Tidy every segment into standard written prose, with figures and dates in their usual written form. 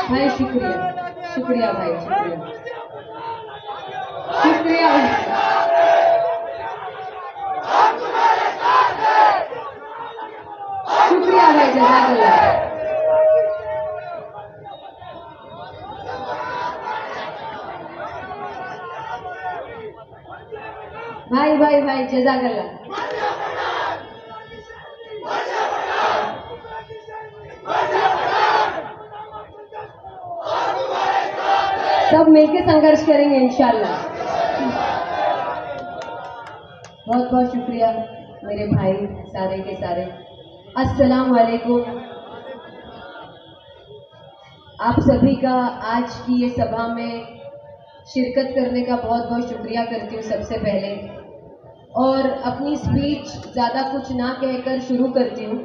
भाई शुक्रिया, शुक्रिया भाई, शुक्रिया, शुक्रिया। शुक्रिया भाई, जज़ाकल्लाह। भाई भाई भाई, जज़ाकल्लाह। सब मिलकर संघर्ष करेंगे इंशाल्लाह। बहुत बहुत शुक्रिया मेरे भाई सारे के सारे। अस्सलाम वालेकुम। आप सभी का आज की ये सभा में शिरकत करने का बहुत बहुत शुक्रिया करती हूँ सबसे पहले। और अपनी स्पीच ज़्यादा कुछ ना कहकर शुरू करती हूँ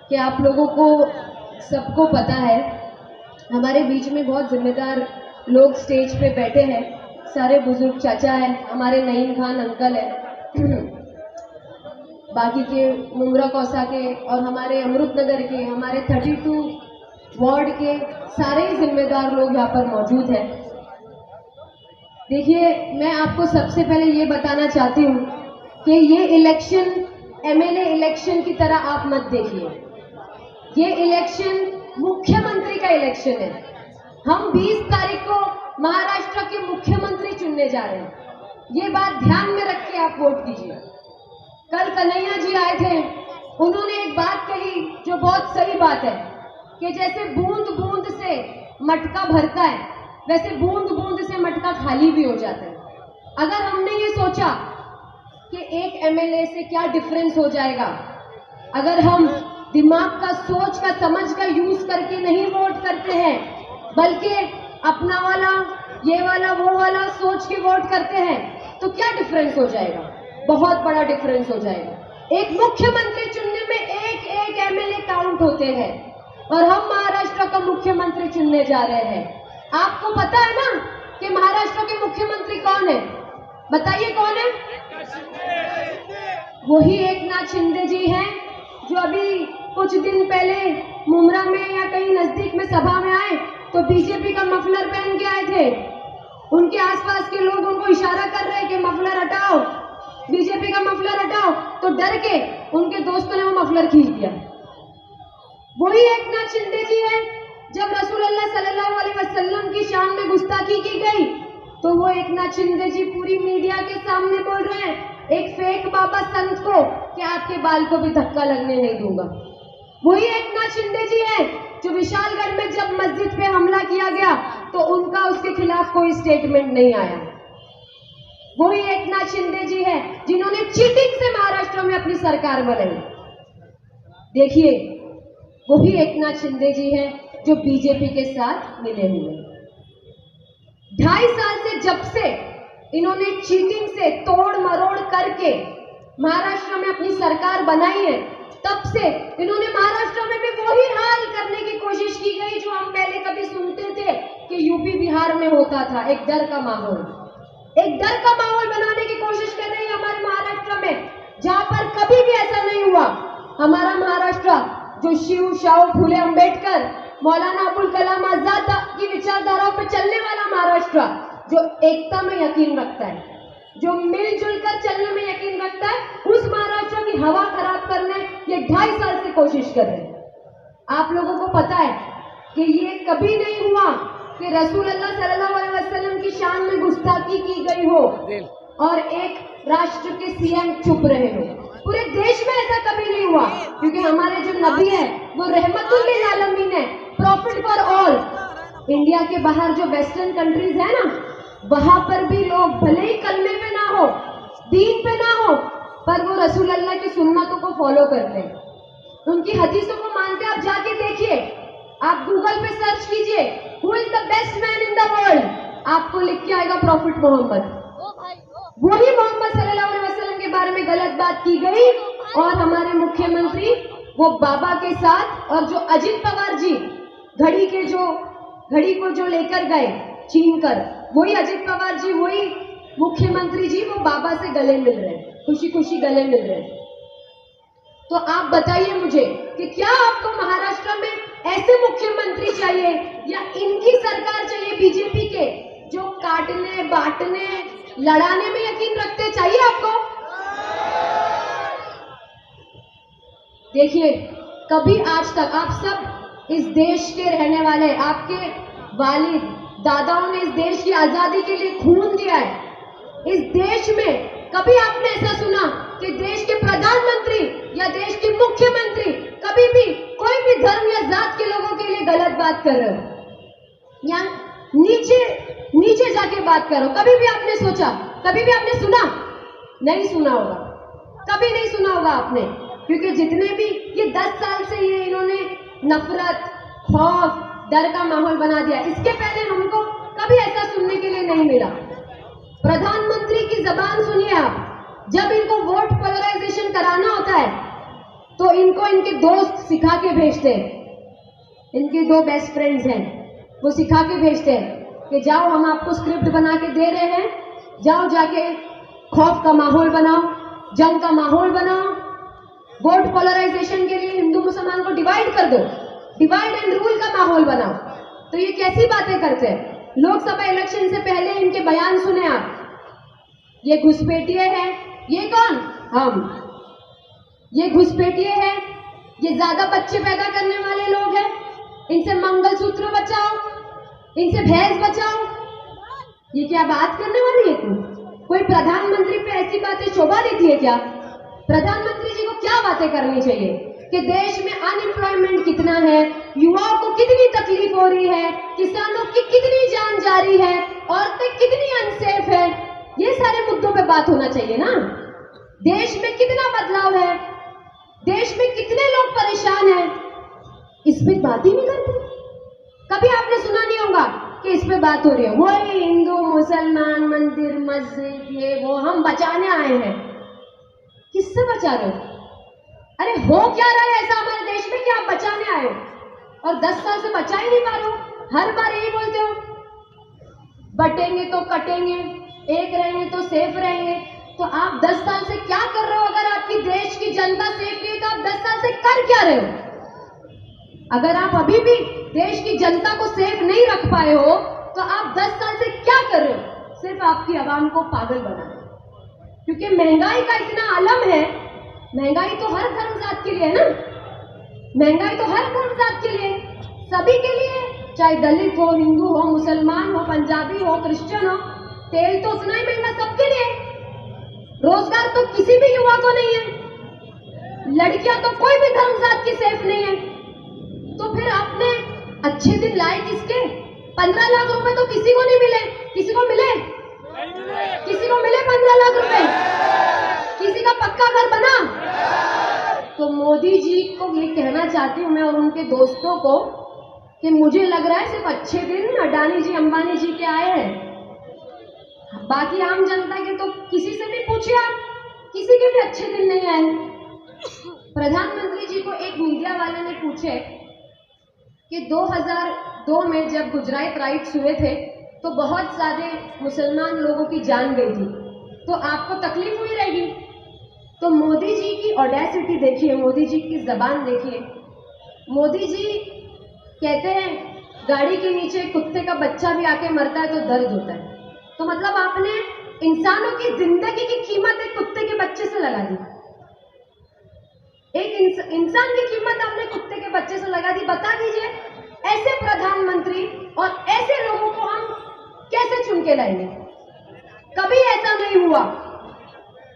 कि आप लोगों को सबको पता है हमारे बीच में बहुत जिम्मेदार लोग स्टेज पे बैठे हैं। सारे बुजुर्ग चाचा हैं, हमारे नईम खान अंकल हैं, बाकी के मुमरा कौसा के और हमारे अमृतनगर के, हमारे 32 वार्ड के सारे ही जिम्मेदार लोग यहाँ पर मौजूद हैं। देखिए, मैं आपको सबसे पहले ये बताना चाहती हूँ कि ये इलेक्शन एमएलए इलेक्शन की तरह आप मत देखिए। ये इलेक्शन मुख्यमंत्री का इलेक्शन है। हम 20 तारीख को महाराष्ट्र के मुख्यमंत्री चुनने जा रहे हैं। ये बात ध्यान में रख के आप वोट कीजिए। कल कन्हैया जी आए थे, उन्होंने एक बात कही जो बहुत सही बात है कि जैसे बूंद बूंद से मटका भरता है, वैसे बूंद बूंद से मटका खाली भी हो जाता है। अगर हमने ये सोचा कि एक एमएलए से क्या डिफरेंस हो जाएगा, अगर हम दिमाग का, सोच का, समझ का यूज करके नहीं वोट करते हैं, बल्कि अपना वाला, ये वाला, वो वाला सोच के वोट करते हैं, तो क्या डिफरेंस हो जाएगा? बहुत बड़ा डिफरेंस हो जाएगा। एक मुख्यमंत्री चुनने में एक एक एमएलए काउंट होते हैं और हम महाराष्ट्र का मुख्यमंत्री चुनने जा रहे हैं। आपको पता है ना कि महाराष्ट्र के मुख्यमंत्री कौन है? बताइए कौन है? वही एकनाथ शिंदे जी हैं जो अभी कुछ दिन पहले मुमरा में या कहीं नजदीक में सभा में आए तो बीजेपी का मफलर पहन के आए थे। उनके आसपास के लोग उनको इशारा कर रहे हैं कि मफलर हटाओ, बीजेपी का मफलर हटाओ, तो डर के उनके दोस्तों ने वो मफलर खींच दिया। वही एकनाथ शिंदे जी है। जब रसूलुल्लाह सल्लल्लाहु अलैहि वसल्लम की शान में गुस्ताखी की गई तो वो एकनाथ शिंदे जी पूरी मीडिया के सामने बोल रहे हैं एक फेक बाबा संत को कि आपके बाल को भी धक्का लगने नहीं दूंगा। वही एकनाथ शिंदे जी है जो विशालगढ़ में जब मस्जिद पे हमला किया गया तो उनका उसके खिलाफ कोई स्टेटमेंट नहीं आया। वही एकनाथ शिंदे जी है जिन्होंने चीटिंग से महाराष्ट्र में अपनी सरकार बनाई। देखिए, वही एकनाथ शिंदे जी हैं जो बीजेपी के साथ मिले हुए। 2.5 साल से जब से इन्होंने चीटिंग से तोड़ मरोड़ करके महाराष्ट्र में अपनी सरकार बनाई है, तब से इन्होंने महाराष्ट्र में भी वही हाल करने की कोशिश की गई जो हम पहले कभी सुनते थे कि यूपी बिहार में होता था। एक डर का माहौल, एक डर का माहौल बनाने की कोशिश कर रही है हमारे महाराष्ट्र में, जहां पर कभी भी ऐसा नहीं हुआ। हमारा महाराष्ट्र जो शिव शाहू फूले अंबेडकर, मौलाना अबुल कलाम आजाद की विचारधाराओं पर चलने वाला महाराष्ट्र, जो एकता में यकीन रखता है, जो मिलजुल कर चलने में यकीन रखता है, उस महाराष्ट्र की हवा खराब करने ये 2.5 साल से कोशिश कर रहे हैं। आप लोगों को पता है कि ये कभी नहीं हुआ कि रसूलुल्लाह सल्लल्लाहु अलैहि वसल्लम की शान में गुस्ताखी की गई हो और एक राष्ट्र के सीएम चुप रहे हो। पूरे देश में ऐसा कभी नहीं हुआ, क्योंकि हमारे जो नबी है वो रहमतुल लिल आलमीन है, प्रॉफिट फॉर ऑल। इंडिया के बाहर जो वेस्टर्न कंट्रीज है ना, वहां पर भी लोग भले ही कलमे पे ना हो, दीन पे ना हो, पर वो रसूल अल्लाह की सुन्नतों को फॉलो करते हैं, उनकी हदीसों को मानते हैं। आप जाके देखिए, आप गूगल पे सर्च कीजिए who is the best man in the world, आपको लिख के आएगा प्रॉफिट मोहम्मद। वही मोहम्मद सल्लल्लाहु अलैहि वसल्लम के बारे में गलत बात की गई और हमारे मुख्यमंत्री वो बाबा के साथ, और जो अजित पवार जी घड़ी के जो घड़ी को जो लेकर गए छीन कर, वही अजित पवार जी, वही मुख्यमंत्री जी, वो बाबा से गले मिल रहे हैं, खुशी खुशी गले मिल रहे हैं। तो आप बताइए मुझे कि क्या आपको महाराष्ट्र में ऐसे मुख्यमंत्री चाहिए या इनकी सरकार चाहिए बीजेपी के, जो काटने बांटने लड़ाने में यकीन रखते, चाहिए आपको? देखिए, कभी आज तक आप सब इस देश के रहने वाले, आपके वालिद दादाओं ने इस देश की आजादी के लिए खून दिया है। इस देश में कभी आपने ऐसा सुना कि देश के प्रधानमंत्री या देश के मुख्यमंत्री कभी भी कोई भी धर्म या जात के लोगों के लिए गलत बात कर रहे हो या नीचे जाके बात करो? कभी भी आपने सोचा? कभी भी आपने सुना? नहीं सुना होगा, कभी नहीं सुना होगा आपने, क्योंकि जितने भी ये 10 साल से ये इन्होंने नफरत, खौफ, डर का माहौल बना दिया। इसके पहले हमको कभी ऐसा सुनने के लिए नहीं मिला। प्रधानमंत्री की जबान सुनिए आप, जब इनको वोट पोलराइजेशन कराना होता है तो इनको इनके दोस्त सिखा के भेजते हैं। इनके 2 बेस्ट फ्रेंड्स हैं, वो सिखा के भेजते हैं कि जाओ, हम आपको स्क्रिप्ट बना के दे रहे हैं, जाओ जाके खौफ का माहौल बनाओ, जंग का माहौल बनाओ, वोट पोलराइजेशन के लिए हिंदू मुसलमान को डिवाइड कर दो, डिवाइड एंड रूल का माहौल बनाओ। तो ये कैसी बातें करते हैं? लोकसभा इलेक्शन से पहले इनके बयान सुने आप, ये घुसपैठिए हैं। ये कौन? हम। ये घुसपैठिए हैं, ये ज्यादा बच्चे पैदा करने वाले लोग हैं, इनसे मंगलसूत्र बचाओ, इनसे भैंस बचाओ। ये क्या बात करने वाली है तुम? कोई प्रधानमंत्री पे ऐसी बातें शोभा देती है क्या? प्रधानमंत्री जी को क्या बातें करनी चाहिए कि देश में अनएम्प्लॉयमेंट कितना है, युवाओं को कितनी तकलीफ हो रही है, किसानों की कितनी जान जा रही है, औरतें कितनी अनसेफ है, ये सारे मुद्दों पे बात होना चाहिए ना। देश में कितना बदलाव है, देश में कितने लोग परेशान हैं, इस पे बात ही नहीं करते। कभी आपने सुना नहीं होगा कि इस पे बात हो रही है, वही हिंदू मुसलमान मंदिर मस्जिद ये वो हम बचाने आए हैं। किससे बचा रहे हो? अरे हो क्या रहा है ऐसा हमारे देश में कि आप बचाने आए हो और 10 साल से बचा ही नहीं पा रहे हो? हर बार यही बोलते हो, बटेंगे तो कटेंगे, एक रहेंगे तो सेफ रहेंगे। तो आप 10 साल से क्या कर रहे हो? अगर आपकी देश की जनता सेफ नहीं है तो आप 10 साल से कर क्या रहे हो? अगर आप अभी भी देश की जनता को सेफ नहीं रख पाए हो तो आप 10 साल से क्या कर रहे हो? सिर्फ आपकी आवाम को पागल बनाना। क्योंकि महंगाई का इतना आलम है, महंगाई तो हर धर्म जात के लिए है ना, महंगाई तो हर धर्म जात के लिए, सभी के लिए, चाहे दलित हो, हिंदू हो, मुसलमान हो, पंजाबी हो, क्रिश्चियन हो, तेल तो उतना ही महंगा सबके लिए। रोजगार तो किसी भी युवा को नहीं है, लड़कियां तो कोई भी धर्म जात की सेफ नहीं है। तो फिर आपने अच्छे दिन लाए किसके? 15 लाख रुपए तो किसी को नहीं मिले। किसी को मिले? किसी को मिले 15 लाख रुपए? किसी का पक्का घर बना? तो मोदी जी को ये कहना चाहती हूँ मैं और उनके दोस्तों को कि मुझे लग रहा है सिर्फ अच्छे दिन अडानी जी अंबानी जी के आए हैं, बाकी आम जनता के तो किसी से भी पूछिए आप, किसी के भी अच्छे दिन नहीं आए। प्रधानमंत्री जी को एक मीडिया वाले ने पूछे कि 2002 में जब गुजरात राइट्स हुए थे तो बहुत सारे मुसलमान लोगों की जान गई थी, तो आपको तकलीफ हुई रहेगी। तो मोदी जी की ऑडेसिटी देखिए, मोदी जी की जबान देखिए। मोदी जी कहते हैं गाड़ी के नीचे कुत्ते का बच्चा भी आके मरता है तो दर्द होता है। तो मतलब आपने इंसानों की जिंदगी की कीमत एक कुत्ते के बच्चे से लगा दी, एक इंसान की कीमत आपने कुत्ते के बच्चे से लगा दी। बता दीजिए ऐसे प्रधानमंत्री और ऐसे लोगों को हम कैसे चुन के लाएंगे? कभी ऐसा नहीं हुआ।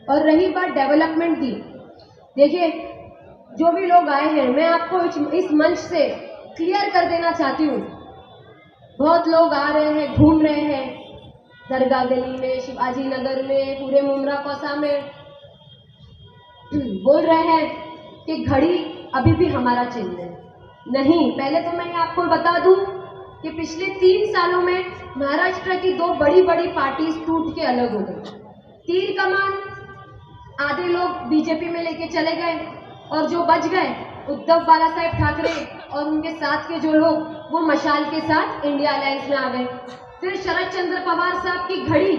और रही बात डेवलपमेंट की, देखिए जो भी लोग आए हैं, मैं आपको इस मंच से क्लियर कर देना चाहती हूँ, बहुत लोग आ रहे हैं, घूम रहे हैं दरगाह गली में, शिवाजी नगर में, पूरे मुमरा कोसा में, बोल रहे हैं कि घड़ी अभी भी हमारा चिन्ह है। नहीं, पहले तो मैं आपको बता दूं कि पिछले 3 सालों में महाराष्ट्र की 2 बड़ी बड़ी पार्टीज टूट के अलग हो गई। तीर कमान आधे लोग बीजेपी में लेके चले गए और जो बच गए उद्धव बाला साहेब ठाकरे और उनके साथ के जो लोग वो मशाल के साथ इंडिया अलायंस में आ गए। फिर शरद चंद्र पवार साहब की घड़ी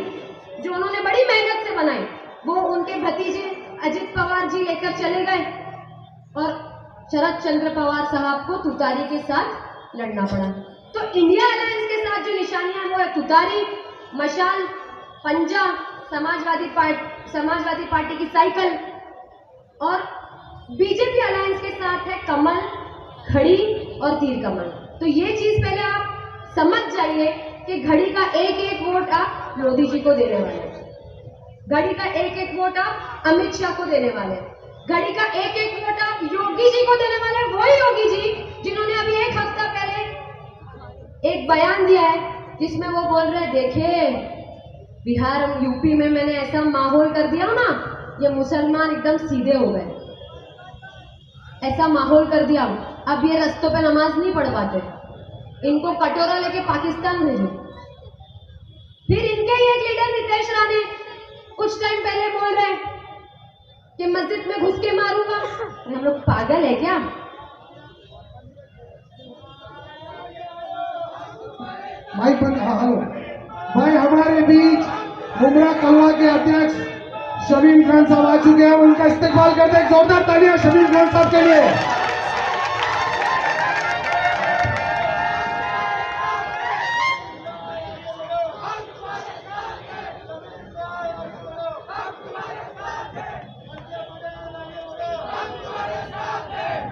जो उन्होंने बड़ी मेहनत से बनाई, वो उनके भतीजे अजित पवार जी लेकर चले गए और शरद चंद्र पवार साहब को तुतारी के साथ लड़ना पड़ा। तो इंडिया अलायंस के साथ जो निशानियां वो है तुतारी, मशाल, पंजा, समाजवादी पार्टी की साइकिल, और बीजेपी अलायंस के साथ है कमल, घड़ी और तीर कमल। तो ये चीज पहले आप समझ जाइए कि घड़ी का एक एक वोट आप मोदी जी को देने वाले हैं, घड़ी का एक एक वोट आप अमित शाह को देने वाले हैं, घड़ी का एक एक वोट आप योगी जी को देने वाले हैं। वही योगी जी जिन्होंने अभी एक हफ्ता पहले एक बयान दिया है जिसमें वो बोल रहे हैं, देखे बिहार यूपी में मैंने ऐसा माहौल कर दिया ना, ये मुसलमान एकदम सीधे हो गए, ऐसा माहौल कर दिया, अब ये रस्तों पे नमाज नहीं पढ़ पाते, इनको कटोरा लेके पाकिस्तान भेजो। फिर इनके ही एक लीडर नितेश राणे कुछ टाइम पहले बोल रहे हैं कि मस्जिद में घुस के मारूंगा। हम लोग पागल है क्या? माइक बंद। हेलो भाई, हमारे बीच मुमरा कलवा के अध्यक्ष शमीम खान साहब आ चुके हैं, उनका इस्तेमाल करते हैं। जोरदार तालियां शमीम खान साहब के लिए।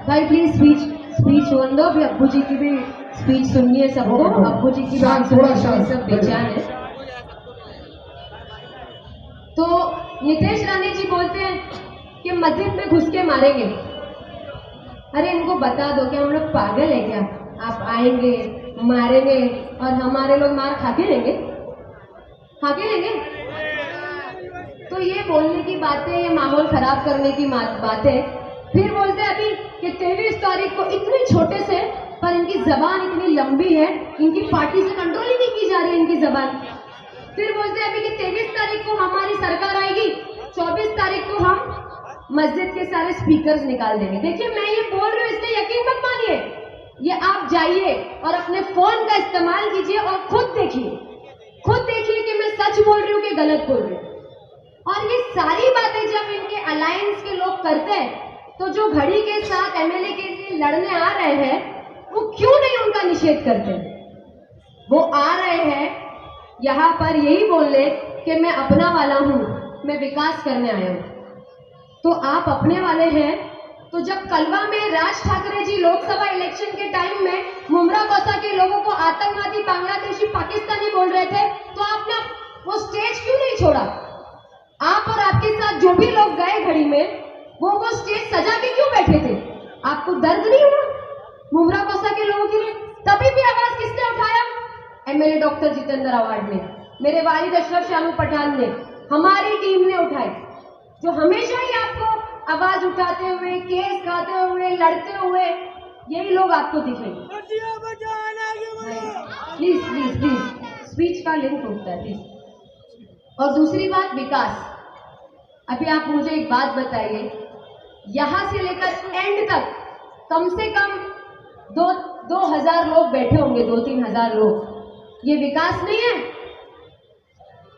भाई प्लीज स्पीच होने दो, अभी अब्बू जी की भी स्पीच सुननी है सबको, अब्बू जी की बात सुननी है, सब बेचैन है। तो नितेश राणे जी बोलते हैं कि मस्जिद में घुस के मारेंगे। अरे इनको बता दो कि हम लोग पागल है क्या? आप आएंगे, मारेंगे और हमारे लोग मार खा के लेंगे, खा के लेंगे। तो ये बोलने की बातें, ये माहौल खराब करने की बातें। फिर बोलते हैं अभी कि 23 तारीख को, इतने छोटे से पर इनकी जबान इतनी लंबी है, इनकी पार्टी से कंट्रोल ही नहीं की जा रही है इनकी जबान। फिर बोलते हैं अभी कि 23 तारीख को हमारी सरकार आएगी, 24 तारीख को हम मस्जिद के सारे स्पीकर्स निकाल देंगे। देखिए मैं ये बोल रही हूँ, इसलिए यकीन मत मानिए, ये आप जाइए और अपने फोन का इस्तेमाल कीजिए और खुद देखिए कि मैं सच बोल रही हूँ कि गलत बोल रही हूँ। और ये सारी बातें जब इनके अलायंस के लोग करते हैं, तो जो घड़ी के साथ एमएलए के लिए लड़ने आ रहे हैं, वो क्यों नहीं उनका निषेध करते? वो आ रहे हैं यहाँ पर यही बोलने कि मैं अपना वाला हूं, मैं विकास करने आया हूं। तो आप अपने वाले हैं, तो जब कलवा में राज ठाकरे जी लोकसभा इलेक्शन के टाइम में मुमरा कौसा के लोगों को आतंकवादी, बांग्लादेशी, पाकिस्तानी बोल रहे थे, तो आपने वो स्टेज क्यों नहीं छोड़ा? आप और आपके साथ जो भी लोग गए घड़ी में, वो स्टेज सजा के क्यों बैठे थे? आपको दर्द नहीं हुआ मुमरा कौसा के लोगों के लिए? तभी भी आवाज किसने उठाया? एमएलए डॉक्टर जितेंद्र अवार्ड ने, मेरे वालिद अशरफ शानू पठान ने, हमारी टीम ने उठाई, जो हमेशा ही आपको आवाज उठाते हुए, केस खाते हुए, लड़ते हुए, यही लोग आपको दिखेंगे। प्लीज स्पीच का लिंक उठता है प्लीज। और दूसरी बात, विकास। अभी आप मुझे एक बात बताइए, यहां से लेकर एंड तक कम से कम 2,000 लोग बैठे होंगे, 2-3 हजार लोग, ये विकास नहीं है?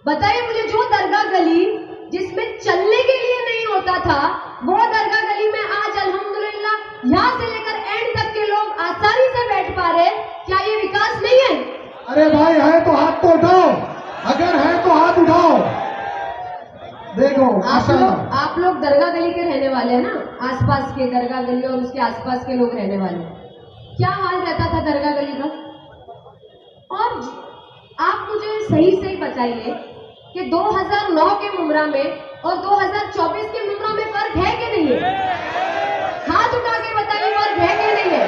बताइए मुझे, जो दरगाह गली जिसमें चलने के लिए नहीं होता था, वो दरगाह गली में आज अल्हम्दुलिल्लाह यहां से लेकर एंड तक के लोग आसानी से बैठ पा रहे, क्या ये विकास नहीं है? अरे भाई, है तो हाथ तो उठाओ, अगर है तो हाथ उठाओ। देखो आप लोग दरगाह गली के रहने वाले हैं ना, आसपास के दरगाह गली और उसके आसपास के लोग रहने वाले हैं। क्या हाल रहता था दरगाह गली का? और आप मुझे सही बताइए कि 2009 के मुमरा में और 2024 के मुमरा में फर्क है कि नहीं है? हाथ उठा के बताइए, फर्क है कि नहीं है?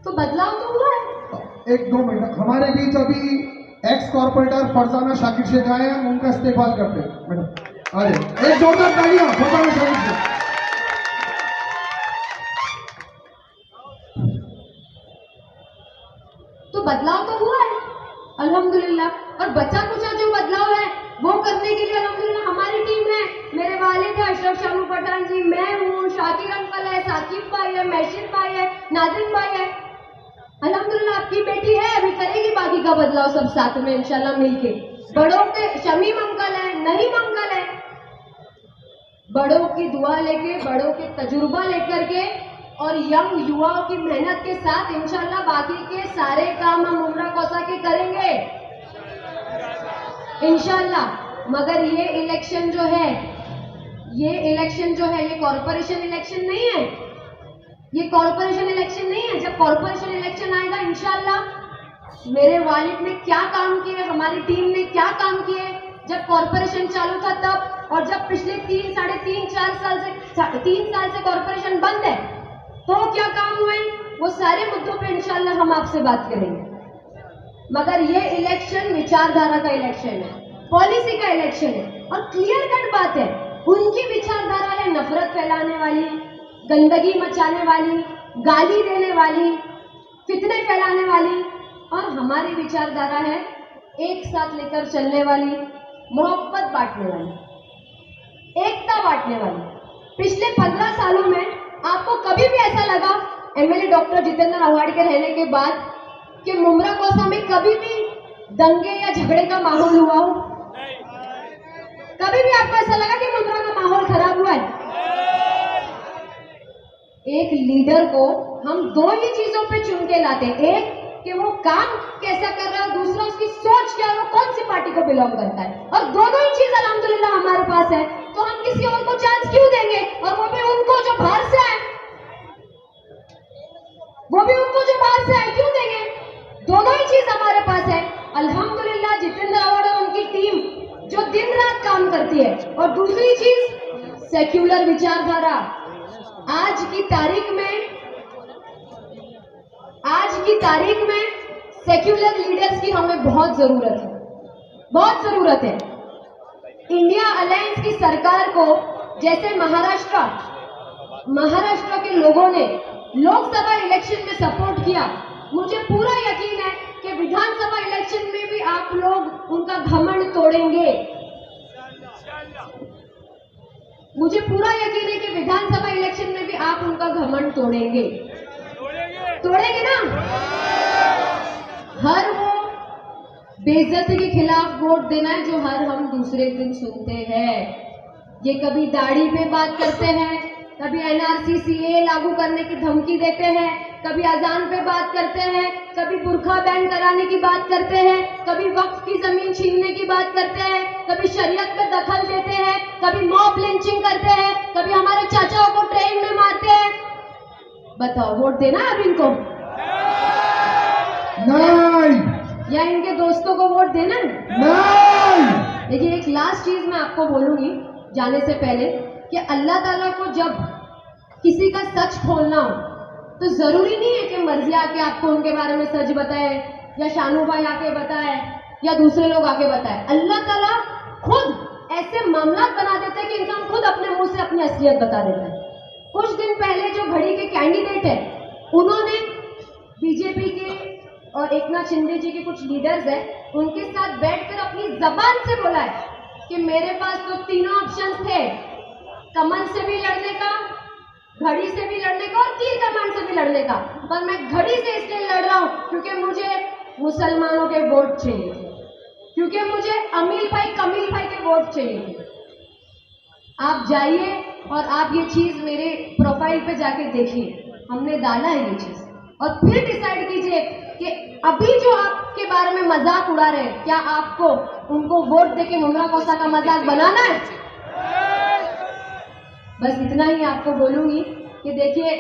तो बदलाव तो हुआ है। 1-2 मिनट, हमारे बीच अभी एक्स कॉर्पोरेटर फरजाना शाकिर शेख आए हैं, उनका इस्तेमाल करते हैं। मैडम आ जाए, एक जोरदार तालियां फरजाना शाकिर शेख। तो बदलाव तो हुआ है अल्हम्दुलिल्लाह, और बचा कुचा जो बदलाव है वो करने के लिए अल्हम्दुलिल्लाह हमारी टीम है। मेरे वालिद है अशरफ शानू पठान जी, मैं हूँ, शाकिर अंकल है, साकिब भाई है, मैशिर भाई है, नाजिम भाई है। अल्हम्दुलिल्लाह आपकी बेटी है, अभी करेगी बाकी का बदलाव सब साथ में इंशाल्लाह मिलके। बड़ों के शमीम अंकल है, नईम अंकल है, बड़ों की दुआ लेके, बड़ों के तजुर्बा लेकर के और यंग युवाओं की मेहनत के साथ इंशाल्लाह बाकी के सारे काम हम मुमरा कौसा के करेंगे इंशाल्लाह। मगर ये इलेक्शन जो है, ये कॉरपोरेशन इलेक्शन नहीं है, ये कॉरपोरेशन इलेक्शन नहीं है। जब कॉरपोरेशन इलेक्शन आएगा इंशाल्लाह मेरे वालिद ने क्या काम किए, हमारी टीम ने क्या काम किए जब कॉरपोरेशन चालू था तब, और जब पिछले 3, साढ़े 3, 4 साल से 3 साल से कॉरपोरेशन बंद है तो क्या काम हुए, वो सारे मुद्दों पे इंशाल्लाह हम आपसे बात करेंगे। मगर ये इलेक्शन विचारधारा का इलेक्शन है, पॉलिसी का इलेक्शन है और क्लियर कट बात है। उनकी विचारधारा है नफरत फैलाने वाली, गंदगी मचाने वाली, गाली देने वाली, फितने फैलाने वाली, और हमारी विचारधारा है एक साथ लेकर चलने वाली, मोहब्बत बांटने वाली, एकता बांटने वाली। पिछले 15 सालों में आपको कभी भी ऐसा लगा एमएलए डॉक्टर जितेंद्र आव्हाड के रहने के बाद कि मुमरा कौसा में कभी भी दंगे या झगड़े का माहौल हुआ हो? कभी भी आपको ऐसा लगा कि मुमरा का माहौल खराब हुआ है? एक लीडर को हम 2 ही चीजों पे चुन के लाते हैं, एक कि वो काम कैसा कर रहा है, दूसरा उसकी सोच क्या है, वो कौन सी पार्टी को बिलोंग करता है। और दोनों ही चीज अल्हम्दुलिल्लाह हमारे पास है, तो हम किसी और को चांस क्यों देंगे, और वो भी उनको जो बाहर से आए, क्यों देंगे? दोनों ही चीज हमारे पास है अल्हम्दुलिल्लाह। जितेंद्र आव्हाड और उनकी टीम जो दिन रात काम करती है, और दूसरी चीज सेक्युलर विचारधारा। आज की तारीख में सेक्युलर लीडर्स की हमें बहुत जरूरत है। इंडिया अलायंस की सरकार को जैसे महाराष्ट्र के लोगों ने लोकसभा इलेक्शन में सपोर्ट किया, मुझे पूरा यकीन है कि विधानसभा इलेक्शन में भी आप लोग उनका घमंड तोड़ेंगे। मुझे पूरा यकीन है कि विधानसभा इलेक्शन में भी आप उनका घमंड तोड़ेंगे ना। हर वो बेइज्जती के खिलाफ वोट देना है जो हर हम दूसरे दिन सुनते हैं। ये कभी दाढ़ी पे बात करते हैं, कभी एनआरसी सीए लागू करने की धमकी देते हैं, कभी अजान पे बात करते हैं, कभी बुर्खा बैन कराने की बात करते हैं, कभी वक्फ की जमीन छीनने की बात करते हैं, कभी शरीयत में दखल देते हैं, कभी मॉब लिंचिंग करते हैं, कभी हमारे चाचाओं को ट्रेन में मारते हैं। बताओ वोट देना है अब इनको? नहीं। या इनके दोस्तों को वोट देना है? नहीं। देखिए एक लास्ट चीज मैं आपको बोलूंगी जाने से पहले कि अल्लाह ताला को जब किसी का सच खोलना हो तो जरूरी नहीं है कि मर्जी आके आपको उनके बारे में सच बताए, या शानू भाई आके बताए, या दूसरे लोग आके बताए। अल्लाह ताला खुद ऐसे मामला बना देते हैं कि इंसान खुद अपने मुंह से अपनी असलियत बता देता है। कुछ दिन पहले जो घड़ी के कैंडिडेट है उन्होंने बीजेपी के और एकनाथ शिंदे जी के कुछ लीडर्स हैं, उनके साथ बैठकर अपनी जबान से बोला है कि मेरे पास तो तीनों ऑप्शंस थे, कमल से भी लड़ने का, घड़ी से भी लड़ने का और तीर कमान से भी लड़ने का, पर मैं घड़ी से इसलिए लड़ रहा हूं क्योंकि मुझे मुसलमानों के वोट चाहिए थे, क्योंकि मुझे कमील भाई के वोट चाहिए थे। आप जाइए और आप ये चीज मेरे प्रोफाइल पे जाके देखिए, हमने डाला है ये चीज, और फिर डिसाइड कीजिए कि अभी जो आपके बारे में मजाक उड़ा रहे हैं, क्या आपको उनको वोट देके मुमरा कौसा का मजाक बनाना है? बस इतना ही आपको बोलूंगी कि देखिए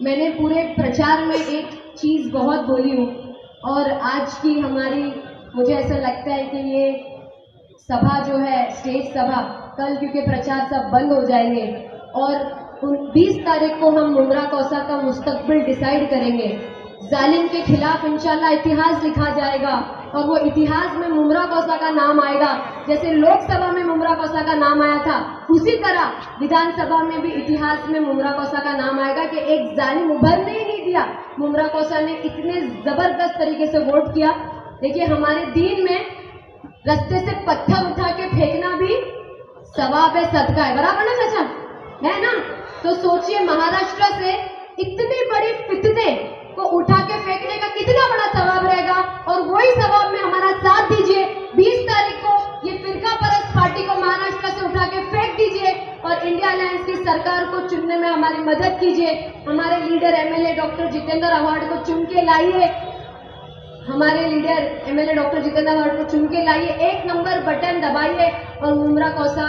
मैंने पूरे प्रचार में एक चीज बहुत बोली हूँ, और आज की हमारी मुझे ऐसा लगता है कि ये सभा जो है स्टेज सभा, कल क्योंकि प्रचार सब बंद हो जाएंगे और 20 तारीख को हम मुमरा कौसा का मुस्तकबिल डिसाइड करेंगे। जालिम के खिलाफ इंशाल्लाह इतिहास लिखा जाएगा, और वो इतिहास में मुमरा कौसा का नाम आएगा। जैसे लोकसभा में मुमरा कौसा का नाम आया था, उसी तरह विधानसभा में भी इतिहास में मुमरा कौसा का नाम आएगा कि एक जालिम उभरने ही नहीं दिया। मुमरा कौसा ने इतने जबरदस्त तरीके से वोट किया। देखिए हमारे दीन में रास्ते से पत्थर उठा के फेंकना भी सवाब है, सदका है, बराबर ना चाचा, है ना? तो सोचिए महाराष्ट्र से इतनी बड़ी फितने को उठा के फेंकने का कितना बड़ा सवाब रहेगा, और वही सवाब में हमारा साथ दीजिए। 20 तारीख को ये फिरका परस्त पार्टी को महाराष्ट्र से उठा के फेंक दीजिए और इंडिया अलायंस की सरकार को चुनने में हमारी मदद कीजिए। हमारे leader MLA doctor Jitendra award को चुन के लाइए, हमारे leader MLA doctor Jitendra award को चुन के लाइए, 1 नंबर बटन दबाइए और मुमरा कौसा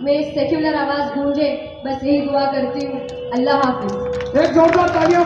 में सेक्युलर आवाज गूंजे। बस यही दुआ करती हूँ। अल्लाह हाफिज। एक जोरदार तालियां।